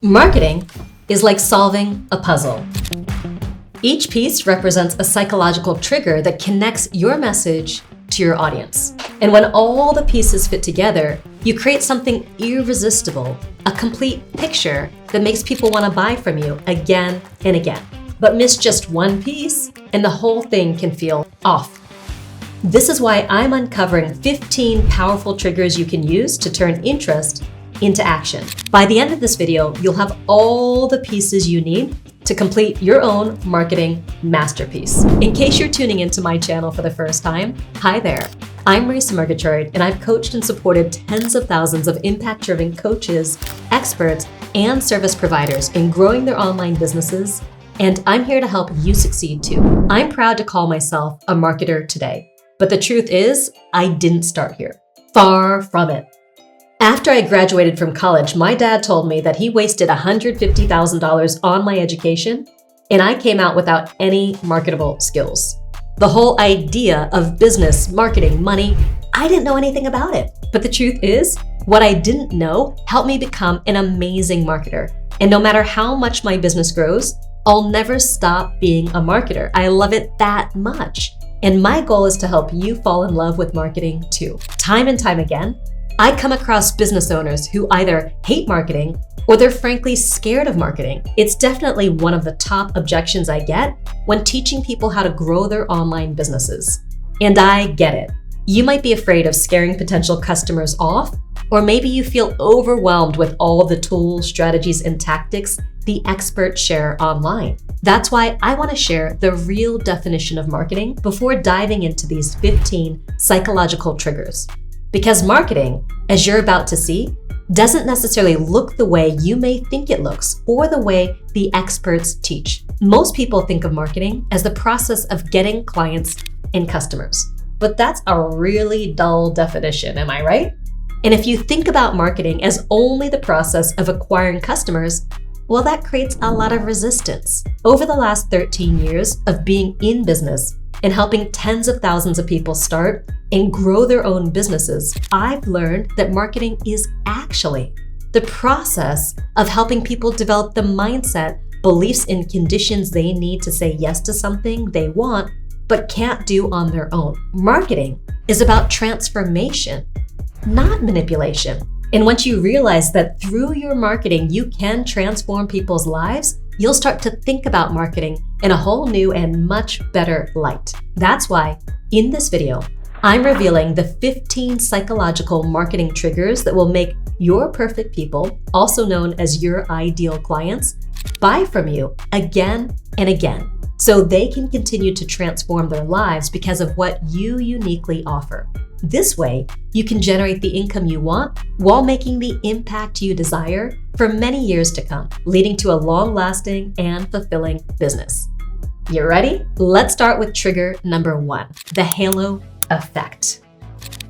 Marketing is like solving a puzzle. Each piece represents a psychological trigger that connects your message to your audience. And when all the pieces fit together, you create something irresistible, a complete picture that makes people want to buy from you again and again. But miss just one piece, and the whole thing can feel off. This is why I'm uncovering 15 powerful triggers you can use to turn interest into action. By the end of this video, you'll have all the pieces you need to complete your own marketing masterpiece. In case you're tuning into my channel for the first time, hi there. I'm RECIPROCITY, and I've coached and supported tens of thousands of impact-driven coaches, experts, and service providers in growing their online businesses, and I'm here to help you succeed too. I'm proud to call myself a marketer today, but the truth is, I didn't start here. Far from it. After I graduated from college, my dad told me that he wasted $150,000 on my education, and I came out without any marketable skills. The whole idea of business, marketing, money, I didn't know anything about it. But the truth is, what I didn't know helped me become an amazing marketer. And no matter how much my business grows, I'll never stop being a marketer. I love it that much. And my goal is to help you fall in love with marketing too. Time and time again, I come across business owners who either hate marketing or they're frankly scared of marketing. It's definitely one of the top objections I get when teaching people how to grow their online businesses. And I get it. You might be afraid of scaring potential customers off, or maybe you feel overwhelmed with all the tools, strategies, and tactics the experts share online. That's why I want to share the real definition of marketing before diving into these 15 psychological triggers. Because marketing, as you're about to see, doesn't necessarily look the way you may think it looks or the way the experts teach. Most people think of marketing as the process of getting clients and customers, but that's a really dull definition, am I right? And if you think about marketing as only the process of acquiring customers, well, that creates a lot of resistance. Over the last 13 years of being in business and helping tens of thousands of people start and grow their own businesses, I've learned that marketing is actually the process of helping people develop the mindset, beliefs, and conditions they need to say yes to something they want but can't do on their own. Marketing is about transformation, not manipulation. And once you realize that through your marketing, you can transform people's lives, you'll start to think about marketing in a whole new and much better light. That's why in this video, I'm revealing the 15 psychological marketing triggers that will make your perfect people, also known as your ideal clients, buy from you again and again, so they can continue to transform their lives because of what you uniquely offer. This way, you can generate the income you want while making the impact you desire for many years to come, leading to a long-lasting and fulfilling business. You ready? Let's start with trigger number 1, the halo effect.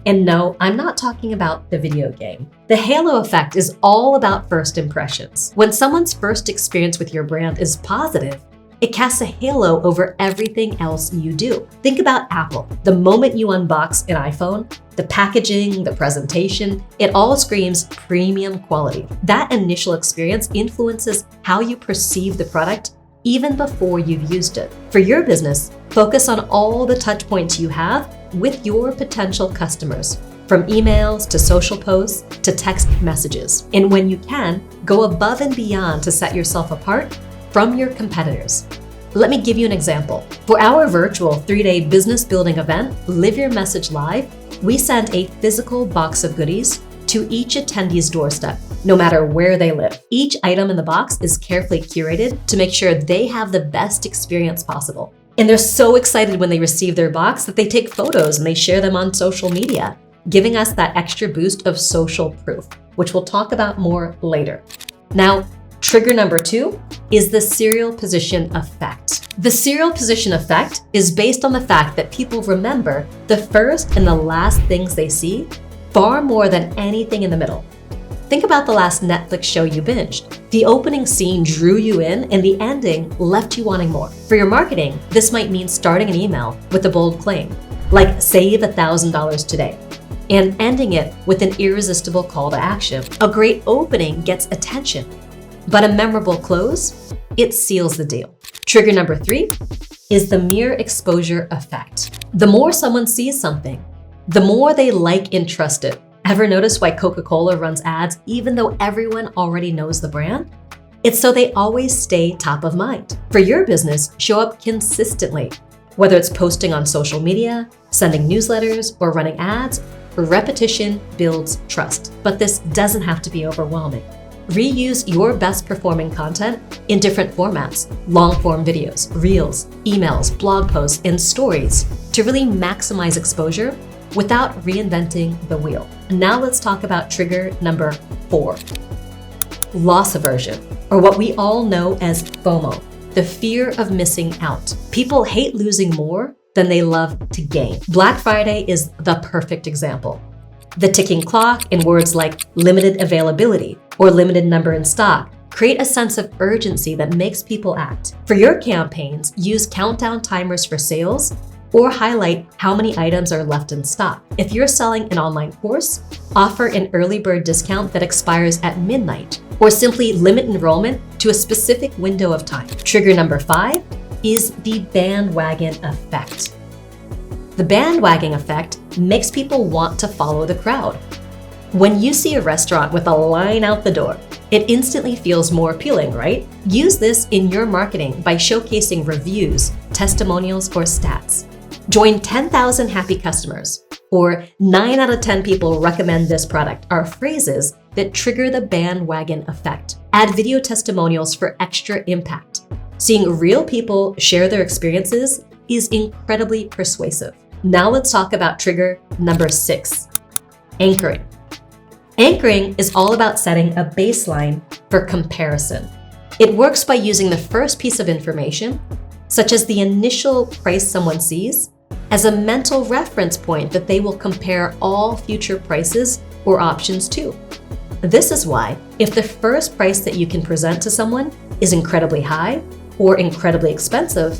And no, I'm not talking about the video game. The halo effect is all about first impressions. When someone's first experience with your brand is positive, it casts a halo over everything else you do. Think about Apple. The moment you unbox an iPhone, the packaging, the presentation, it all screams premium quality. That initial experience influences how you perceive the product even before you've used it. For your business, focus on all the touch points you have with your potential customers, from emails to social posts to text messages. And when you can, go above and beyond to set yourself apart from your competitors. Let me give you an example. For our virtual 3-day business building event, Live Your Message Live, we sent a physical box of goodies to each attendee's doorstep, no matter where they live. Each item in the box is carefully curated to make sure they have the best experience possible. And they're so excited when they receive their box that they take photos and they share them on social media, giving us that extra boost of social proof, which we'll talk about more later. Now, trigger number 2 is the serial position effect. The serial position effect is based on the fact that people remember the first and the last things they see far more than anything in the middle. Think about the last Netflix show you binged. The opening scene drew you in and the ending left you wanting more. For your marketing, this might mean starting an email with a bold claim, like save $1,000 today, and ending it with an irresistible call to action. A great opening gets attention, but a memorable close, it seals the deal. Trigger number 3 is the mere exposure effect. The more someone sees something, the more they like and trust it. Ever notice why Coca-Cola runs ads even though everyone already knows the brand? It's so they always stay top of mind. For your business, show up consistently. Whether it's posting on social media, sending newsletters, or running ads, repetition builds trust. But this doesn't have to be overwhelming. Reuse your best performing content in different formats: long-form videos, reels, emails, blog posts, and stories to really maximize exposure without reinventing the wheel. Now let's talk about trigger number 4. Loss aversion, or what we all know as FOMO, the fear of missing out. People hate losing more than they love to gain. Black Friday is the perfect example. The ticking clock and words like limited availability or limited number in stock create a sense of urgency that makes people act. For your campaigns, use countdown timers for sales or highlight how many items are left in stock. If you're selling an online course, offer an early bird discount that expires at midnight, or simply limit enrollment to a specific window of time. Trigger number 5 is the bandwagon effect. The bandwagon effect makes people want to follow the crowd. When you see a restaurant with a line out the door, it instantly feels more appealing, right? Use this in your marketing by showcasing reviews, testimonials, or stats. Join 10,000 happy customers, or 9 out of 10 people recommend this product are phrases that trigger the bandwagon effect. Add video testimonials for extra impact. Seeing real people share their experiences is incredibly persuasive. Now let's talk about trigger number 6, anchoring. Anchoring is all about setting a baseline for comparison. It works by using the first piece of information, such as the initial price someone sees, as a mental reference point that they will compare all future prices or options to. This is why, if the first price that you can present to someone is incredibly high or incredibly expensive,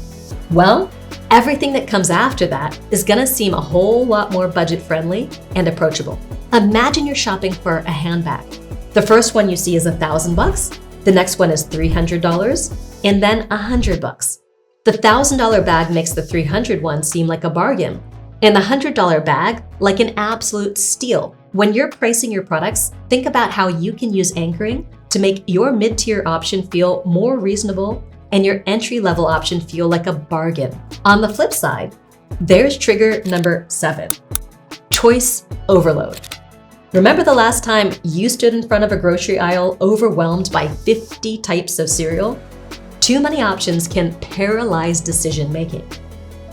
well, everything that comes after that is gonna seem a whole lot more budget-friendly and approachable. Imagine you're shopping for a handbag. The first one you see is $1,000, the next one is $300, and then $100. The $1,000 bag makes the $300 one seem like a bargain, and the $100 bag like an absolute steal. When you're pricing your products, think about how you can use anchoring to make your mid-tier option feel more reasonable and your entry-level option feel like a bargain. On the flip side, there's trigger number 7, choice overload. Remember the last time you stood in front of a grocery aisle overwhelmed by 50 types of cereal? Too many options can paralyze decision-making.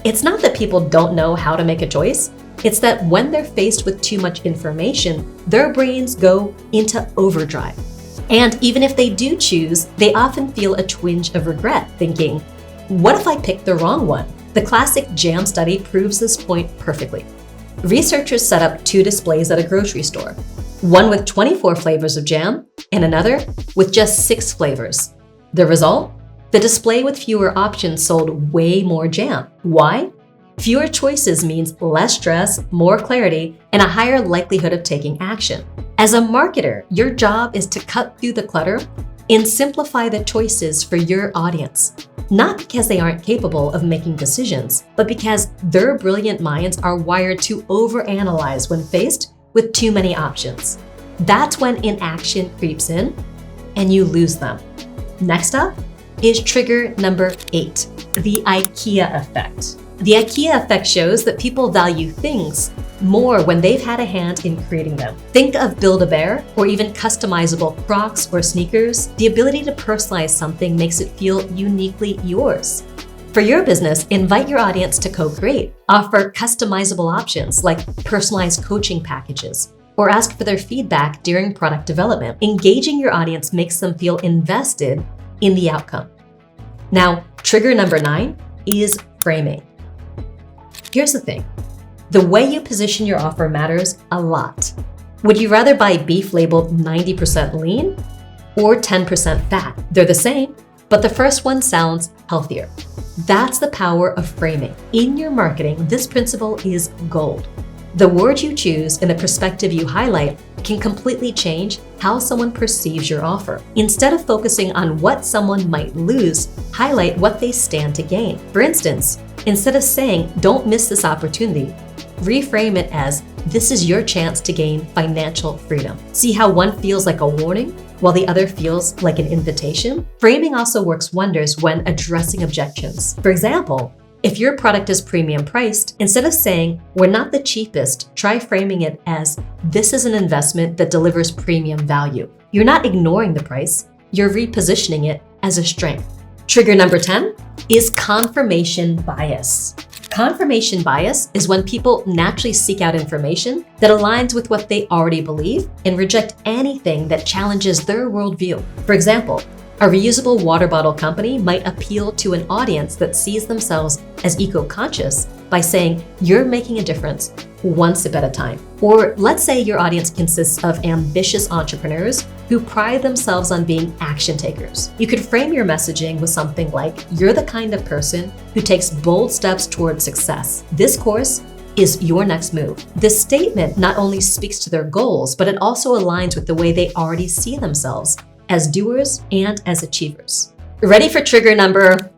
It's not that people don't know how to make a choice, it's that when they're faced with too much information, their brains go into overdrive. And even if they do choose, they often feel a twinge of regret, thinking, what if I picked the wrong one? The classic jam study proves this point perfectly. Researchers set up 2 displays at a grocery store, one with 24 flavors of jam and another with just 6 flavors. The result? The display with fewer options sold way more jam. Why? Fewer choices means less stress, more clarity, and a higher likelihood of taking action. As a marketer, your job is to cut through the clutter and simplify the choices for your audience. Not because they aren't capable of making decisions, but because their brilliant minds are wired to overanalyze when faced with too many options. That's when inaction creeps in and you lose them. Next up is trigger number 8, the IKEA effect. The IKEA effect shows that people value things more when they've had a hand in creating them. Think of Build-A-Bear or even customizable Crocs or sneakers. The ability to personalize something makes it feel uniquely yours. For your business, invite your audience to co-create. Offer customizable options like personalized coaching packages, or ask for their feedback during product development. Engaging your audience makes them feel invested in the outcome. Now, trigger number 9 is framing. Here's the thing. The way you position your offer matters a lot. Would you rather buy beef labeled 90% lean or 10% fat? They're the same, but the first one sounds healthier. That's the power of framing. In your marketing, this principle is gold. The word you choose and the perspective you highlight can completely change how someone perceives your offer. Instead of focusing on what someone might lose, highlight what they stand to gain. For instance, instead of saying, "Don't miss this opportunity," reframe it as, "This is your chance to gain financial freedom." See how one feels like a warning while the other feels like an invitation? Framing also works wonders when addressing objections. For example, if your product is premium priced, instead of saying, "We're not the cheapest," try framing it as, "This is an investment that delivers premium value." You're not ignoring the price, you're repositioning it as a strength. Trigger number 10 is confirmation bias. Confirmation bias is when people naturally seek out information that aligns with what they already believe and reject anything that challenges their worldview. For example, a reusable water bottle company might appeal to an audience that sees themselves as eco-conscious by saying, "You're making a difference one sip at a time." Or let's say your audience consists of ambitious entrepreneurs who pride themselves on being action takers. You could frame your messaging with something like, "You're the kind of person who takes bold steps toward success. This course is your next move." This statement not only speaks to their goals, but it also aligns with the way they already see themselves as doers and as achievers. Ready for trigger number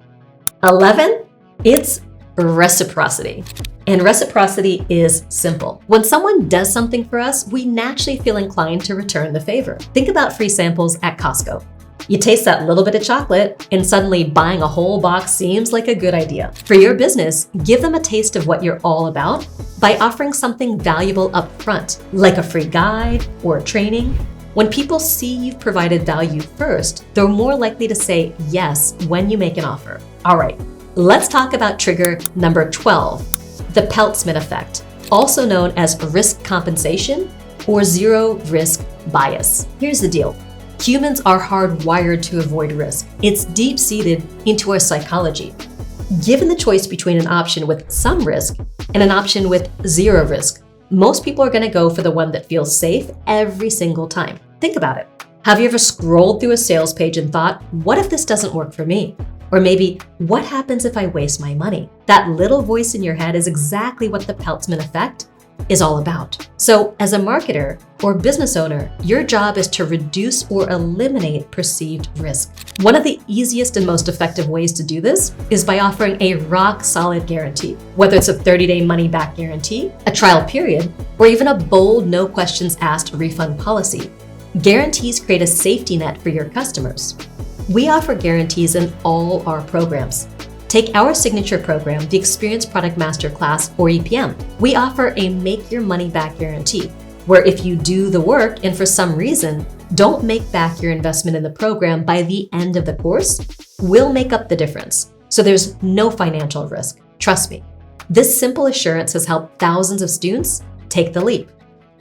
11? It's reciprocity. And reciprocity is simple. When someone does something for us, we naturally feel inclined to return the favor. Think about free samples at Costco. You taste that little bit of chocolate, and suddenly buying a whole box seems like a good idea. For your business, give them a taste of what you're all about by offering something valuable up front, like a free guide or a training. When people see you've provided value first, they're more likely to say yes when you make an offer. All right, let's talk about trigger number 12, the PELTZMAN effect, also known as risk compensation or zero risk bias. Here's the deal. Humans are hardwired to avoid risk. It's deep-seated into our psychology. Given the choice between an option with some risk and an option with zero risk, most people are going to go for the one that feels safe every single time. Think about it. Have you ever scrolled through a sales page and thought, "What if this doesn't work for me?" Or maybe, "What happens if I waste my money?" That little voice in your head is exactly what the PELTZMAN effect is all about. So as a marketer or business owner, your job is to reduce or eliminate perceived risk. One of the easiest and most effective ways to do this is by offering a rock-solid guarantee. Whether it's a 30-day money-back guarantee, a trial period, or even a bold no questions asked refund policy. Guarantees create a safety net for your customers. We offer guarantees in all our programs. Take our signature program, the Experience Product Masterclass, or EPM. We offer a make your money back guarantee, where if you do the work and for some reason don't make back your investment in the program by the end of the course, we'll make up the difference. So there's no financial risk. Trust me. This simple assurance has helped thousands of students take the leap.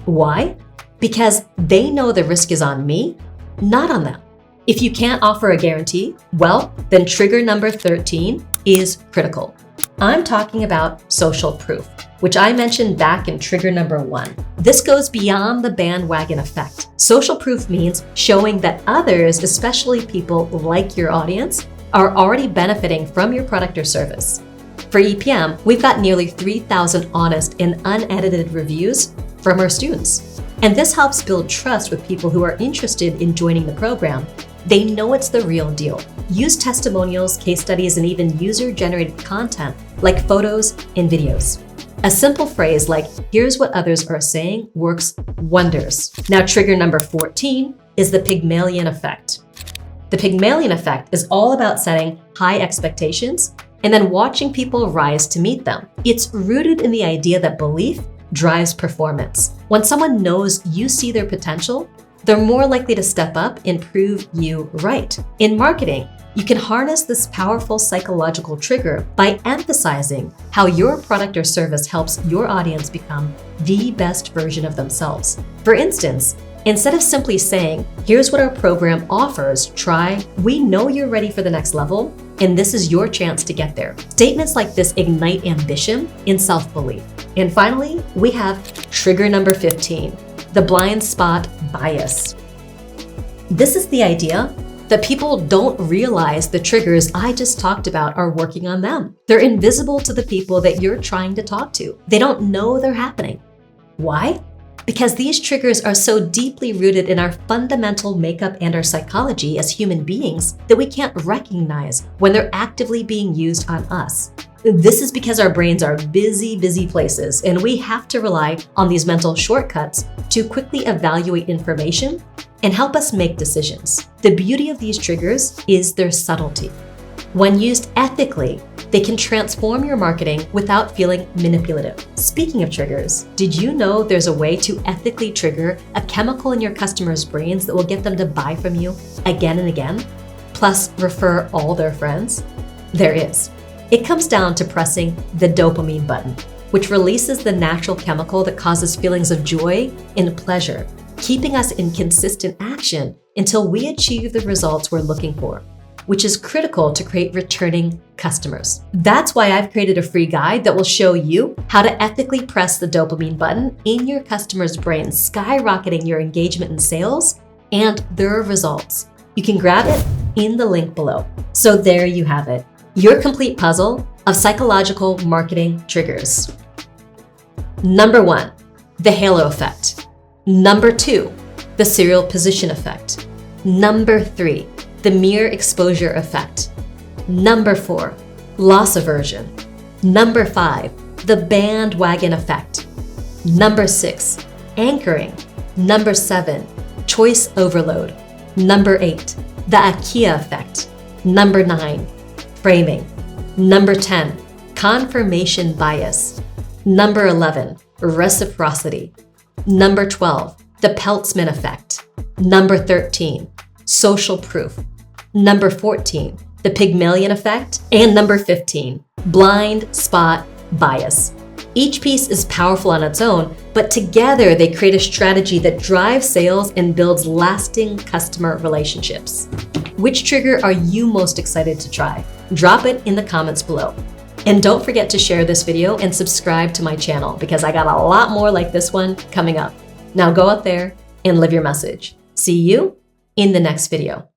Why? Because they know the risk is on me, not on them. If you can't offer a guarantee, well, then trigger number 13 is critical. I'm talking about social proof, which I mentioned back in trigger number 1. This goes beyond the bandwagon effect. Social proof means showing that others, especially people like your audience, are already benefiting from your product or service. For EPM, we've got nearly 3,000 honest and unedited reviews from our students. And this helps build trust with people who are interested in joining the program. They know it's the real deal. Use testimonials, case studies, and even user-generated content like photos and videos. A simple phrase like, "Here's what others are saying," works wonders. Now, trigger number 14 is the Pygmalion effect. The Pygmalion effect is all about setting high expectations and then watching people rise to meet them. It's rooted in the idea that belief drives performance. When someone knows you see their potential, they're more likely to step up and prove you right. In marketing, you can harness this powerful psychological trigger by emphasizing how your product or service helps your audience become the best version of themselves. For instance, instead of simply saying, "Here's what our program offers, try, we know you're ready for the next level, and this is your chance to get there." Statements like this ignite ambition and self-belief. And finally, we have trigger number 15, the blind spot bias. This is the idea that people don't realize the triggers I just talked about are working on them. They're invisible to the people that you're trying to talk to. They don't know they're happening. Why? Because these triggers are so deeply rooted in our fundamental makeup and our psychology as human beings that we can't recognize when they're actively being used on us. This is because our brains are busy places, and we have to rely on these mental shortcuts to quickly evaluate information and help us make decisions. The beauty of these triggers is their subtlety. When used ethically, they can transform your marketing without feeling manipulative. Speaking of triggers, did you know there's a way to ethically trigger a chemical in your customers' brains that will get them to buy from you again and again, plus refer all their friends? There is. It comes down to pressing the dopamine button, which releases the natural chemical that causes feelings of joy and pleasure, keeping us in consistent action until we achieve the results we're looking for, which is critical to create returning customers. That's why I've created a free guide that will show you how to ethically press the dopamine button in your customers' brains, skyrocketing your engagement and sales and their results. You can grab it in the link below. So there you have it, your complete puzzle of psychological marketing triggers. Number 1, the halo effect. Number 2, the serial position effect. Number 3, the mere exposure effect. Number 4, loss aversion. Number 5, the bandwagon effect. Number 6, anchoring. Number 7, choice overload. Number 8, the IKEA effect. Number 9, framing. Number 10, confirmation bias. Number 11, reciprocity. Number 12, the PELTZMAN effect. Number 13, social proof. Number 14, the PYGMALION effect. And number 15, blind spot bias. Each piece is powerful on its own, but together they create a strategy that drives sales and builds lasting customer relationships. Which trigger are you most excited to try? Drop it in the comments below. And don't forget to share this video and subscribe to my channel because I got a lot more like this one coming up. Now go out there and live your message. See you in the next video.